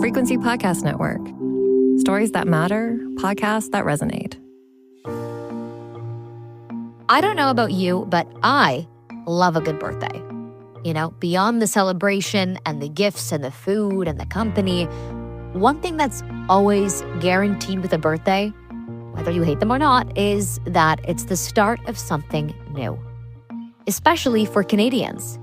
Frequency Podcast Network. Stories that matter, podcasts that resonate. I don't know about you, but I love a good birthday. Beyond the celebration and the gifts and the food and the company, one thing that's always guaranteed with a birthday, whether you hate them or not, is that it's the start of something new. Especially for Canadians.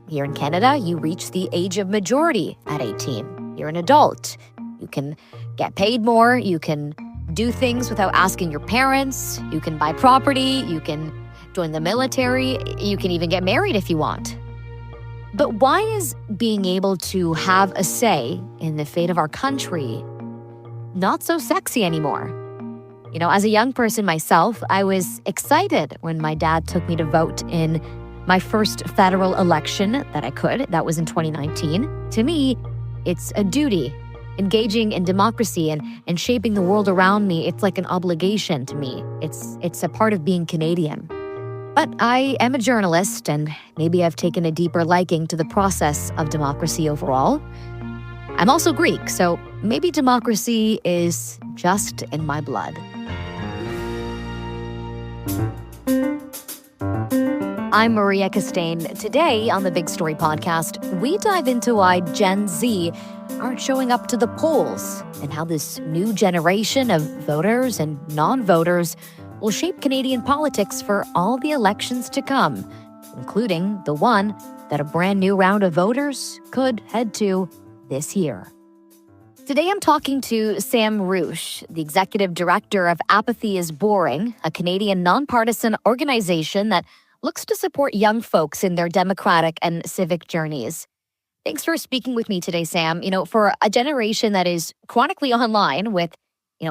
Here in Canada, you reach the age of majority at 18. You're an adult. You can get paid more. You can do things without asking your parents. You can buy property. You can join the military. You can even get married if you want. But why is being able to have a say in the fate of our country not so sexy anymore? As a young person myself, I was excited when my dad took me to vote in my first federal election that I could. That was in 2019. To me, it's a duty. Engaging in democracy and shaping the world around me, it's like an obligation to me. It's a part of being Canadian. But I am a journalist, and maybe I've taken a deeper liking to the process of democracy overall. I'm also Greek, so maybe democracy is just in my blood. I'm Maria Kestane. Today on the Big Story podcast, we dive into why Gen Z aren't showing up to the polls and how this new generation of voters and non-voters will shape Canadian politics for all the elections to come, including the one that a brand new round of voters could head to this year. Today I'm talking to Sam Reush, the Executive Director of Apathy is Boring, a Canadian nonpartisan organization that looks to support young folks in their democratic and civic journeys. Thanks for speaking with me today, Sam. For a generation that is chronically online with,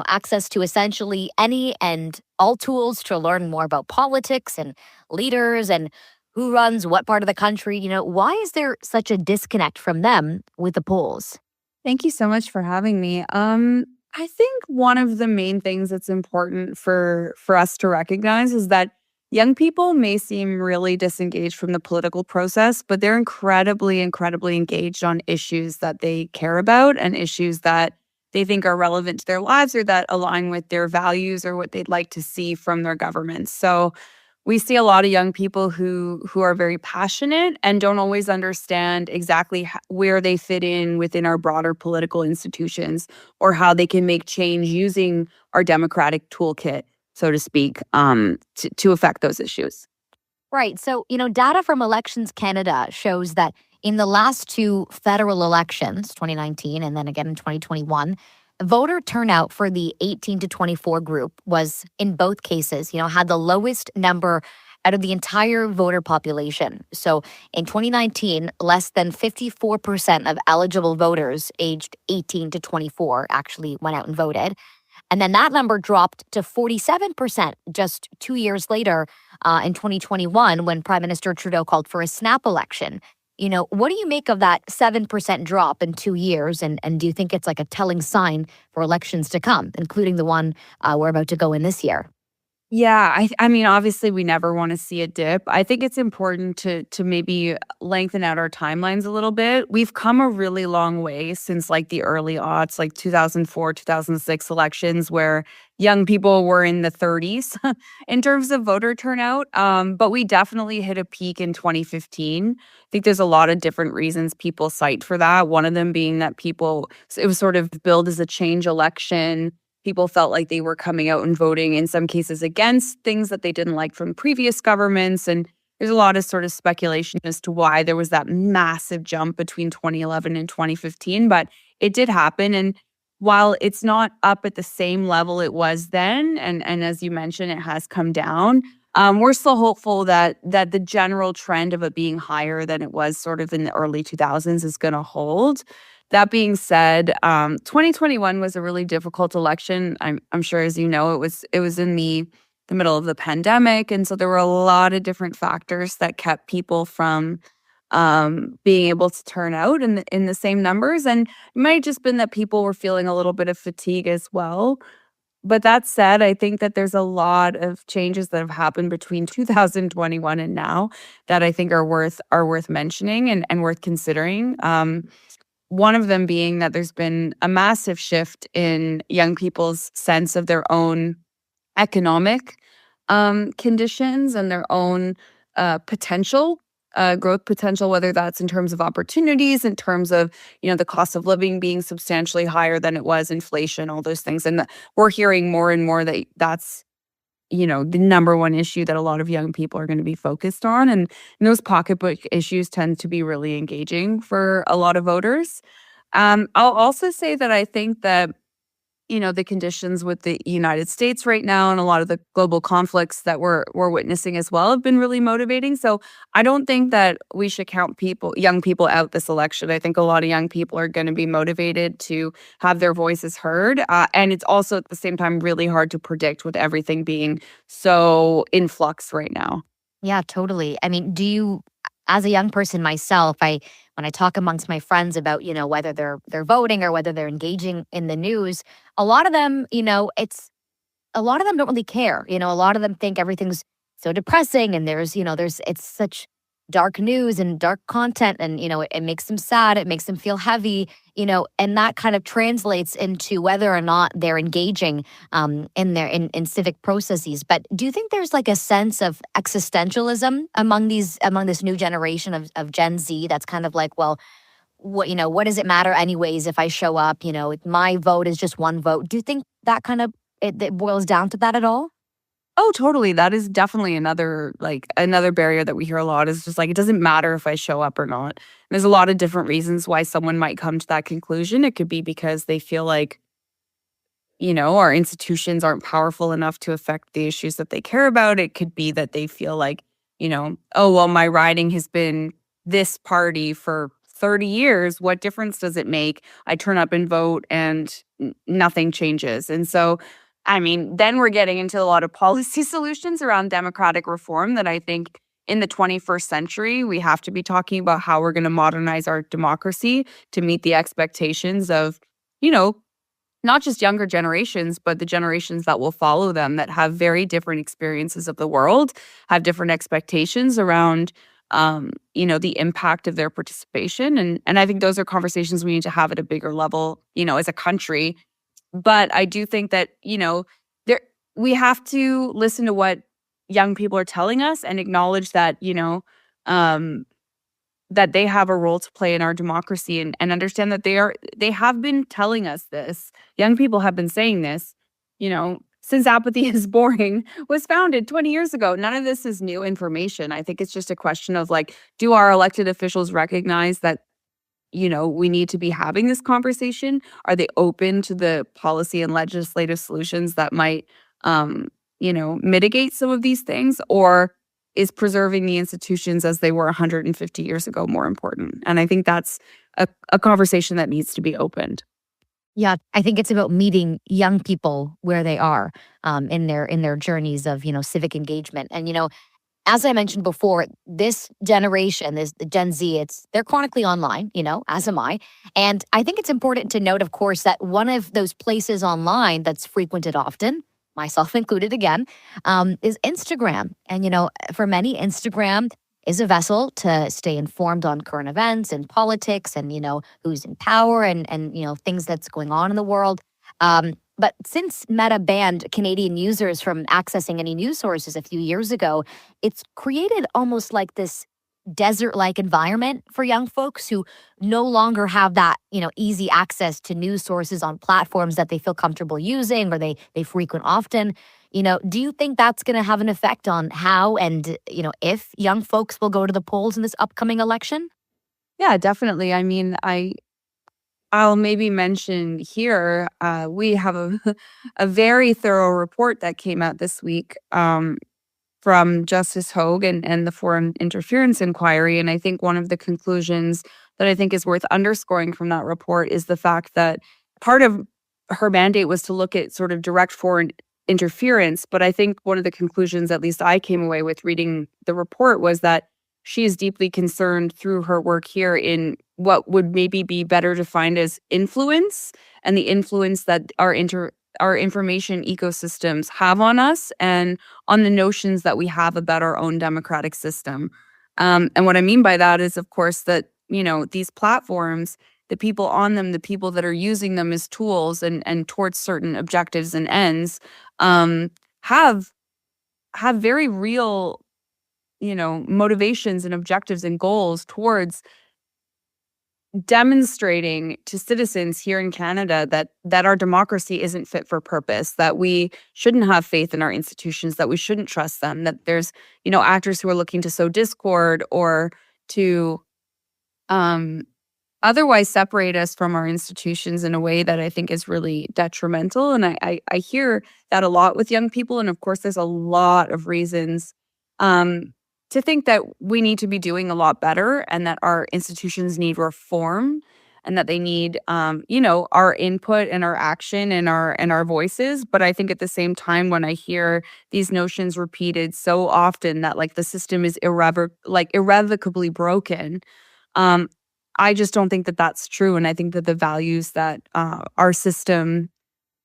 access to essentially any and all tools to learn more about politics and leaders and who runs what part of the country, why is there such a disconnect from them with the polls? Thank you so much for having me. I think one of the main things that's important for us to recognize is that young people may seem really disengaged from the political process, but they're incredibly, incredibly engaged on issues that they care about and issues that they think are relevant to their lives or that align with their values or what they'd like to see from their governments. So we see a lot of young people who are very passionate and don't always understand exactly where they fit in within our broader political institutions or how they can make change using our democratic toolkit, so to speak, to affect those issues. Right. So, data from Elections Canada shows that in the last two federal elections, 2019 and then again in 2021, voter turnout for the 18 to 24 group was, in both cases, had the lowest number out of the entire voter population. So in 2019, less than 54% of eligible voters aged 18 to 24 actually went out and voted. And then that number dropped to 47% just 2 years later in 2021 when Prime Minister Trudeau called for a snap election. What do you make of that 7% drop in 2 years? And do you think it's like a telling sign for elections to come, including the one we're about to go in this year? Yeah, I mean, obviously, we never want to see a dip. I think it's important to maybe lengthen out our timelines a little bit. We've come a really long way since the early aughts, 2004, 2006 elections, where young people were in the 30s in terms of voter turnout. But we definitely hit a peak in 2015. I think there's a lot of different reasons people cite for that. One of them being that it was sort of billed as a change election. People felt like they were coming out and voting, in some cases, against things that they didn't like from previous governments. And there's a lot of sort of speculation as to why there was that massive jump between 2011 and 2015. But it did happen. And while it's not up at the same level it was then, and as you mentioned, it has come down, we're still hopeful that the general trend of it being higher than it was sort of in the early 2000s is going to hold. That being said, 2021 was a really difficult election. I'm sure, as you know, it was in the middle of the pandemic, and so there were a lot of different factors that kept people from being able to turn out in the same numbers. And it might have just been that people were feeling a little bit of fatigue as well. But that said, I think that there's a lot of changes that have happened between 2021 and now that I think are worth mentioning and worth considering. One of them being that there's been a massive shift in young people's sense of their own economic conditions and their own potential, growth potential, whether that's in terms of opportunities, in terms of, the cost of living being substantially higher than it was, inflation, all those things. And we're hearing more and more that that's, the number one issue that a lot of young people are going to be focused on. And those pocketbook issues tend to be really engaging for a lot of voters. I'll also say that I think that the conditions with the United States right now and a lot of the global conflicts that we're witnessing as well have been really motivating. So I don't think that we should count young people out this election. I think a lot of young people are going to be motivated to have their voices heard. And it's also at the same time really hard to predict with everything being so in flux right now. Yeah, totally. I mean, as a young person myself, when I talk amongst my friends about, whether they're voting or whether they're engaging in the news, a lot of them, a lot of them don't really care. A lot of them think everything's so depressing and it's such dark news and dark content and, it makes them sad. It makes them feel heavy, and that kind of translates into whether or not they're engaging in civic processes. But do you think there's like a sense of existentialism among this new generation of Gen Z that's kind of like, well, what does it matter anyways if I show up? My vote is just one vote. Do you think that kind of it boils down to that at all? Oh, totally. That is definitely another barrier that we hear a lot is just like, it doesn't matter if I show up or not. There's a lot of different reasons why someone might come to that conclusion. It could be because they feel like, our institutions aren't powerful enough to affect the issues that they care about. It could be that they feel like, oh, well, my riding has been this party for 30 years. What difference does it make? I turn up and vote and nothing changes. And so then we're getting into a lot of policy solutions around democratic reform that I think in the 21st century, we have to be talking about how we're going to modernize our democracy to meet the expectations of, not just younger generations, but the generations that will follow them that have very different experiences of the world, have different expectations around, the impact of their participation. And I think those are conversations we need to have at a bigger level, as a country. But I do think that, we have to listen to what young people are telling us and acknowledge that, that they have a role to play in our democracy and understand that they have been telling us this. Young people have been saying this, since Apathy is Boring was founded 20 years ago. None of this is new information. I think it's just a question of like, do our elected officials recognize that we need to be having this conversation? Are they open to the policy and legislative solutions that might, mitigate some of these things? Or is preserving the institutions as they were 150 years ago more important? And I think that's a conversation that needs to be opened. Yeah, I think it's about meeting young people where they are in their journeys of, civic engagement. And, as I mentioned before, this generation, the Gen Z, they're chronically online, as am I. And I think it's important to note, of course, that one of those places online that's frequented often, myself included again, is Instagram. And, for many, Instagram is a vessel to stay informed on current events and politics and, who's in power and things that's going on in the world. But since Meta banned Canadian users from accessing any news sources a few years ago, it's created almost like this desert-like environment for young folks who no longer have that, easy access to news sources on platforms that they feel comfortable using or they frequent often. Do you think that's going to have an effect on how and, if young folks will go to the polls in this upcoming election? Yeah, definitely. I'll maybe mention here, we have a very thorough report that came out this week from Justice Hogue and the Foreign Interference Inquiry. And I think one of the conclusions that I think is worth underscoring from that report is the fact that part of her mandate was to look at sort of direct foreign interference. But I think one of the conclusions, at least I came away with reading the report, was that she is deeply concerned through her work here in what would maybe be better defined as influence and the influence that our information ecosystems have on us and on the notions that we have about our own democratic system. And what I mean by that is, of course, that, these platforms, the people on them, the people that are using them as tools and towards certain objectives and ends, have very real, motivations and objectives and goals towards demonstrating to citizens here in Canada that our democracy isn't fit for purpose, that we shouldn't have faith in our institutions, that we shouldn't trust them, that there's, actors who are looking to sow discord or to um otherwise separate us from our institutions in a way that I think is really detrimental. And I hear that a lot with young people. And of course, there's a lot of reasons um, to think that we need to be doing a lot better and that our institutions need reform and that they need, our input and our action and our voices. But I think at the same time, when I hear these notions repeated so often that like the system is irrevocably broken, um, I just don't think that that's true, and I think that the values that our system,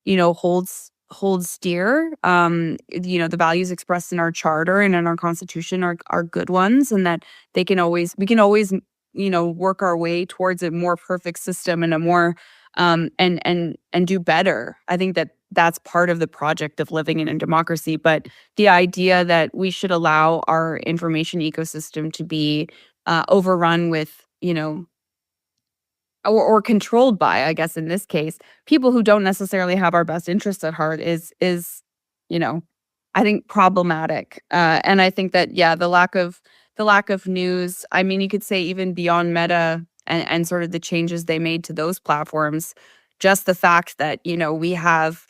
holds dear, the values expressed in our charter and in our constitution are good ones, and that we can always, work our way towards a more perfect system and a more and do better. I think that that's part of the project of living in a democracy, but the idea that we should allow our information ecosystem to be overrun with, or controlled by, I guess in this case, people who don't necessarily have our best interests at heart is, you know, I think problematic. And I think that the lack of news. I mean, you could say even beyond Meta and sort of the changes they made to those platforms, just the fact that we have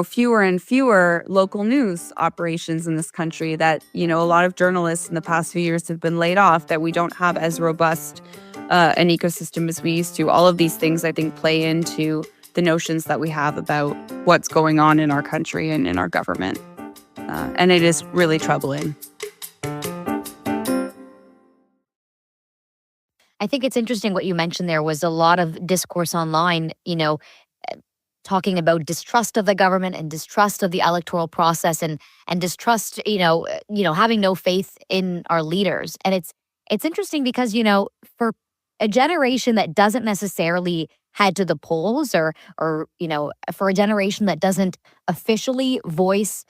fewer and fewer local news operations in this country, that, a lot of journalists in the past few years have been laid off, that we don't have as robust an ecosystem as we used to. All of these things, I think, play into the notions that we have about what's going on in our country and in our government. And it is really troubling. I think it's interesting what you mentioned there was a lot of discourse online, talking about distrust of the government and distrust of the electoral process and distrust, having no faith in our leaders. And it's interesting because, for a generation that doesn't necessarily head to the polls or for a generation that doesn't officially voice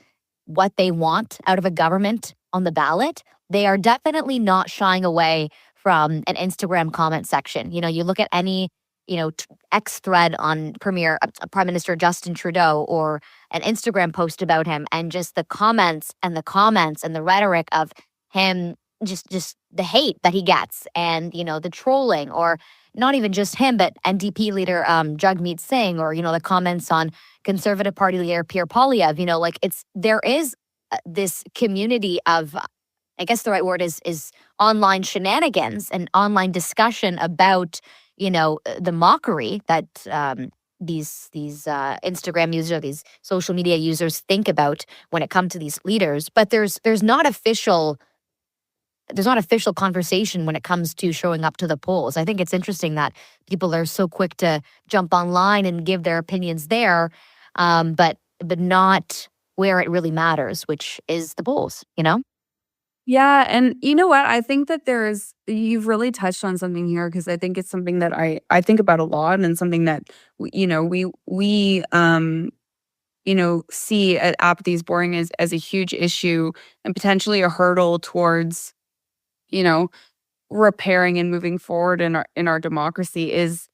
what they want out of a government on the ballot, they are definitely not shying away from an Instagram comment section. You look at any X thread on Prime Minister Justin Trudeau or an Instagram post about him, and just the comments and the rhetoric of him, just the hate that he gets, and the trolling, or not even just him, but NDP leader Jagmeet Singh, or the comments on Conservative Party leader Pierre Poilievre. There is this community of, I guess the right word is online shenanigans and online discussion about the mockery that these Instagram users, these social media users think about when it comes to these leaders. But there's not official conversation when it comes to showing up to the polls. I think it's interesting that people are so quick to jump online and give their opinions there, but not where it really matters, which is the polls. Yeah, and you know what? I think that you've really touched on something here, because I think it's something that I think about a lot, and something that we see at Apathy is Boring as a huge issue and potentially a hurdle towards repairing and moving forward in our democracy, is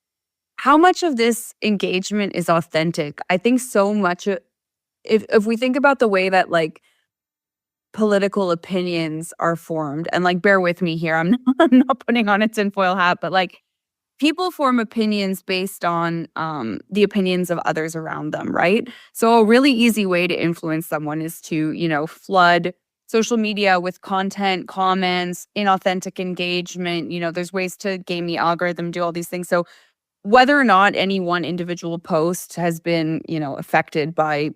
how much of this engagement is authentic. I think so much if we think about the way that political opinions are formed, and bear with me here, I'm not putting on a tinfoil hat, but people form opinions based on the opinions of others around them, right? So a really easy way to influence someone is to flood social media with content, comments, inauthentic engagement. There's ways to game the algorithm, do all these things. So whether or not any one individual post has been, affected by,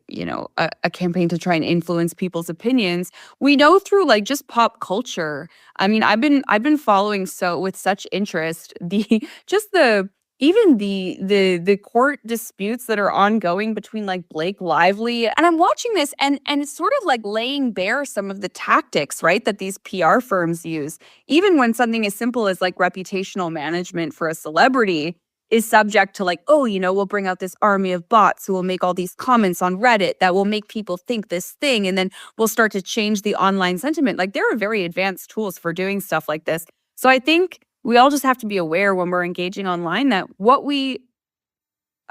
a campaign to try and influence people's opinions, we know through just pop culture. I mean, I've been following with such interest the even the court disputes that are ongoing between like Blake Lively, and I'm watching this and it's sort of like laying bare some of the tactics, right, that these PR firms use. Even when something as simple as like reputational management for a celebrity is subject to like, oh, we'll bring out this army of bots who will make all these comments on Reddit that will make people think this thing, and then we'll start to change the online sentiment. Like there are very advanced tools for doing stuff like this. So I think we all just have to be aware when we're engaging online that what we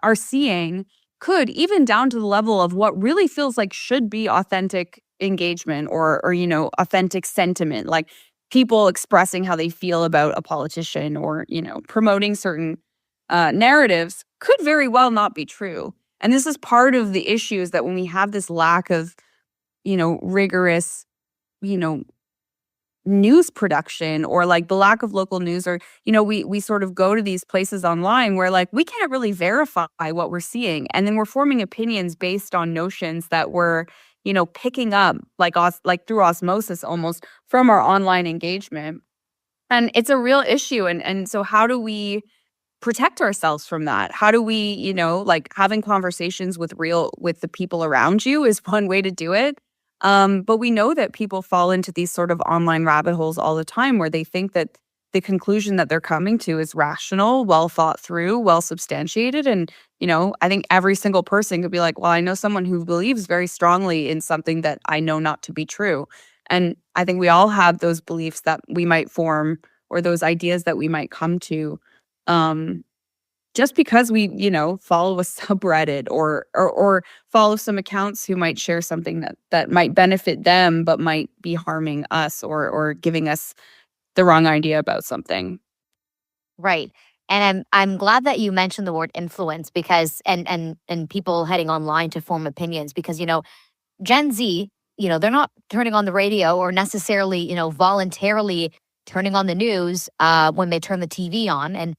are seeing could, even down to the level of what really feels like should be authentic engagement or authentic sentiment, like people expressing how they feel about a politician or, promoting certain narratives, could very well not be true. And this is part of the issue, is that when we have this lack of, rigorous, news production, or like the lack of local news, or we sort of go to these places online where like we can't really verify what we're seeing, and then we're forming opinions based on notions that we're picking up like through osmosis almost from our online engagement. And it's a real issue, and so how do we protect ourselves from that? How do we, like having conversations with the people around you is one way to do it. But we know that people fall into these sort of online rabbit holes all the time where they think that the conclusion that they're coming to is rational, well thought through, well substantiated. And, I think every single person could be like, well, I know someone who believes very strongly in something that I know not to be true. And I think we all have those beliefs that we might form, or those ideas that we might come to, just because we, follow a subreddit or follow some accounts who might share something that might benefit them, but might be harming us or giving us the wrong idea about something. Right. And I'm glad that you mentioned the word influence, because and people heading online to form opinions, because Gen Z, they're not turning on the radio or necessarily, voluntarily turning on the news when they turn the TV on. And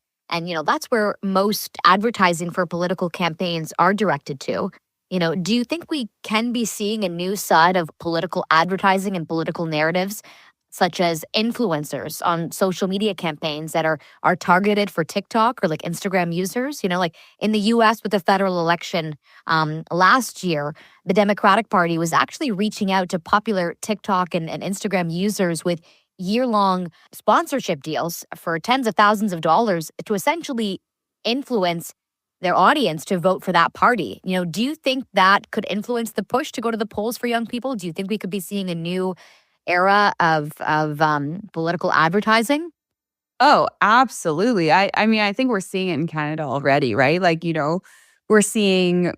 that's where most advertising for political campaigns are directed to. Do you think we can be seeing a new side of political advertising and political narratives, such as influencers on social media campaigns that are targeted for TikTok or like Instagram users? Like in the US with the federal election last year, the Democratic Party was actually reaching out to popular TikTok and Instagram users with year-long sponsorship deals for tens of thousands of dollars to essentially influence their audience to vote for that party. Do you think that could influence the push to go to the polls for young people? Do you think we could be seeing a new era of political advertising? Oh, absolutely. I mean, I think we're seeing it in Canada already, right? Like, we're seeing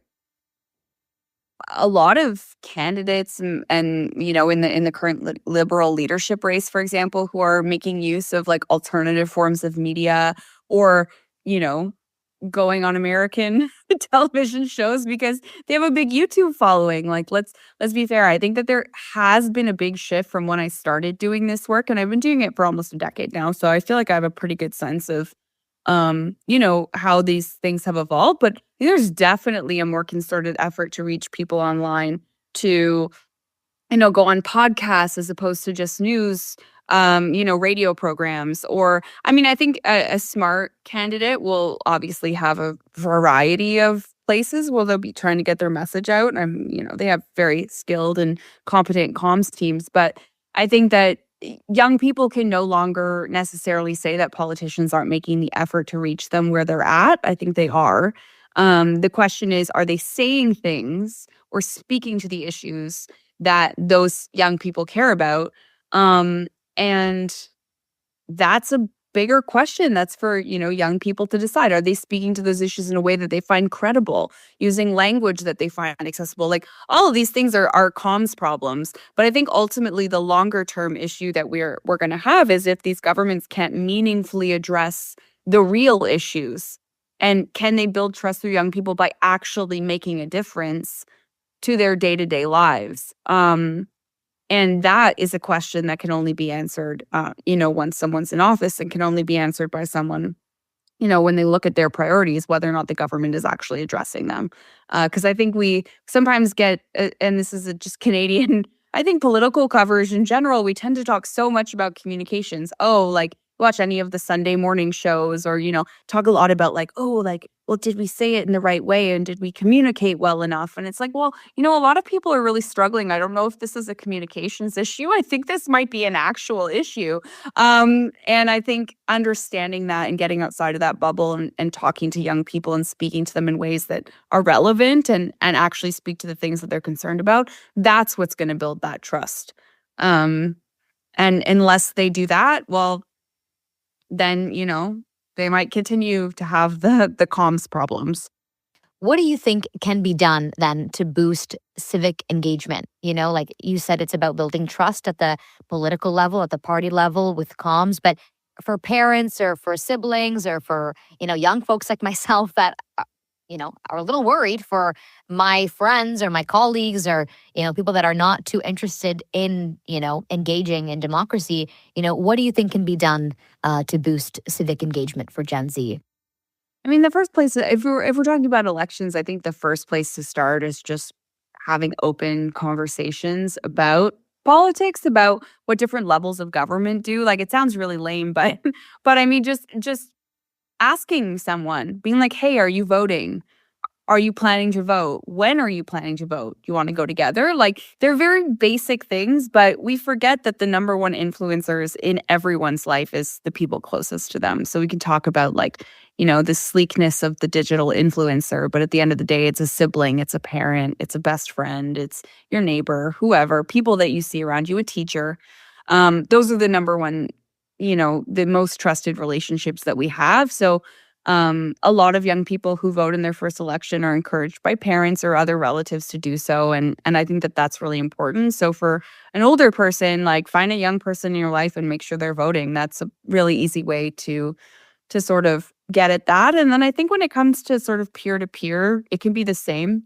a lot of candidates and in the current liberal leadership race, for example, who are making use of like alternative forms of media, or going on American television shows because they have a big YouTube following. Like let's be fair. I think that there has been a big shift from when I started doing this work, and I've been doing it for almost a decade now. So I feel like I have a pretty good sense of how these things have evolved. But there's definitely a more concerted effort to reach people online, to go on podcasts as opposed to just news, radio programs. Or, I mean, I think a smart candidate will obviously have a variety of places where they'll be trying to get their message out. And, they have very skilled and competent comms teams. But I think that young people can no longer necessarily say that politicians aren't making the effort to reach them where they're at. I think they are. The question is, are they saying things or speaking to the issues that those young people care about? And that's a bigger question. That's for, young people to decide. Are they speaking to those issues in a way that they find credible, using language that they find accessible? Like all of these things are comms problems. But I think ultimately the longer term issue that we're going to have is if these governments can't meaningfully address the real issues, and can they build trust through young people by actually making a difference to their day-to-day lives? And that is a question that can only be answered, once someone's in office, and can only be answered by someone, when they look at their priorities, whether or not the government is actually addressing them. Because I think we sometimes get, and this is just Canadian, I think political coverage in general, we tend to talk so much about communications. Oh, like, watch any of the Sunday morning shows or, talk a lot about like, oh, like, well, did we say it in the right way? And did we communicate well enough? And it's like, well, a lot of people are really struggling. I don't know if this is a communications issue. I think this might be an actual issue. And I think understanding that and getting outside of that bubble and talking to young people and speaking to them in ways that are relevant and actually speak to the things that they're concerned about, that's what's going to build that trust. And unless they do that, well, then, they might continue to have the comms problems. What do you think can be done then to boost civic engagement? Like you said, it's about building trust at the political level, at the party level with comms. But for parents or for siblings or for, young folks like myself that, are a little worried for my friends or my colleagues or, people that are not too interested in, engaging in democracy, what do you think can be done to boost civic engagement for Gen Z? I mean, the first place, if we're talking about elections, I think the first place to start is just having open conversations about politics, about what different levels of government do. Like, it sounds really lame, but but I mean, just asking someone, being like, "Hey, are you voting? Are you planning to vote? When are you planning to vote? You want to go together?" Like, they're very basic things, but we forget that the number one influencers in everyone's life is the people closest to them. So we can talk about like, the sleekness of the digital influencer, but at the end of the day, it's a sibling, it's a parent, it's a best friend, it's your neighbor, whoever, people that you see around you, a teacher. Those are the number one, the most trusted relationships that we have. So a lot of young people who vote in their first election are encouraged by parents or other relatives to do so. And I think that that's really important. So for an older person, like find a young person in your life and make sure they're voting. That's a really easy way to sort of get at that. And then I think when it comes to sort of peer to peer, it can be the same.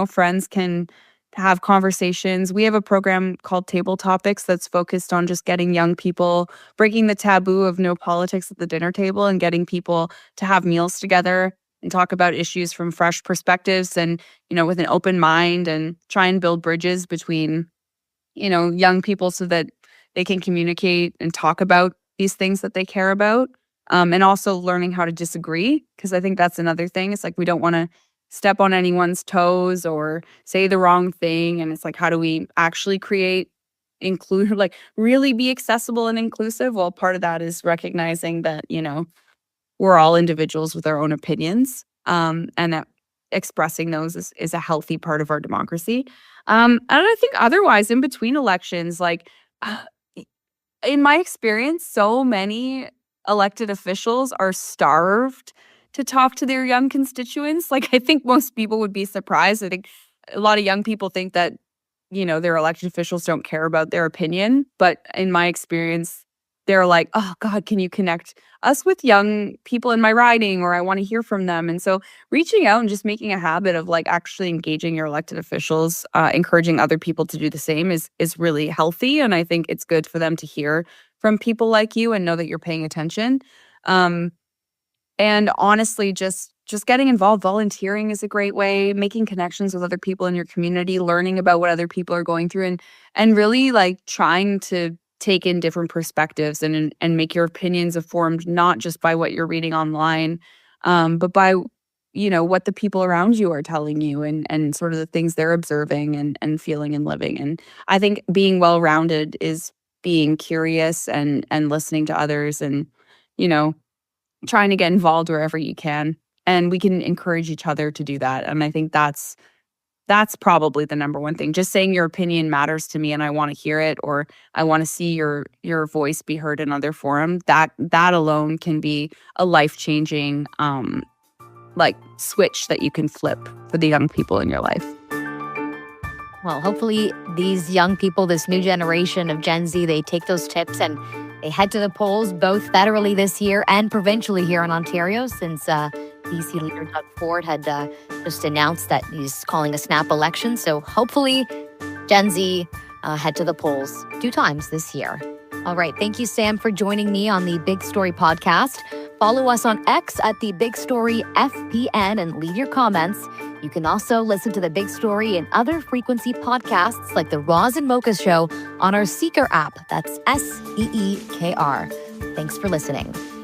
Friends can have conversations. We have a program called Table Topics that's focused on just getting young people, breaking the taboo of no politics at the dinner table and getting people to have meals together and talk about issues from fresh perspectives and, with an open mind and try and build bridges between, young people so that they can communicate and talk about these things that they care about. And also learning how to disagree, because I think that's another thing. It's like we don't want to step on anyone's toes or say the wrong thing. And it's like, how do we actually like really be accessible and inclusive? Well, part of that is recognizing that, we're all individuals with our own opinions, and that expressing those is a healthy part of our democracy. And I think otherwise, in between elections, like in my experience, so many elected officials are starved to talk to their young constituents. Like, I think most people would be surprised. I think a lot of young people think that, their elected officials don't care about their opinion. But in my experience, they're like, oh, God, can you connect us with young people in my riding? Or I want to hear from them. And so reaching out and just making a habit of like actually engaging your elected officials, encouraging other people to do the same is really healthy. And I think it's good for them to hear from people like you and know that you're paying attention. And honestly, just getting involved, volunteering is a great way, making connections with other people in your community, learning about what other people are going through and really like trying to take in different perspectives and make your opinions informed, not just by what you're reading online, but by, what the people around you are telling you and sort of the things they're observing and feeling and living. And I think being well-rounded is being curious and listening to others and, trying to get involved wherever you can. And we can encourage each other to do that. And I think that's probably the number one thing. Just saying your opinion matters to me and I want to hear it, or I want to see your voice be heard in other forum. That alone can be a life-changing like switch that you can flip for the young people in your life. Well, hopefully these young people, this new generation of Gen Z, they take those tips and they head to the polls both federally this year and provincially here in Ontario, since BC leader Doug Ford had just announced that he's calling a snap election. So hopefully Gen Z head to the polls 2 times this year. All right. Thank you, Sam, for joining me on the Big Story podcast. Follow us on X at the Big Story FPN and leave your comments. You can also listen to The Big Story and other frequency podcasts like The Roz and Mocha Show on our Seeker app. That's SEEKR. Thanks for listening.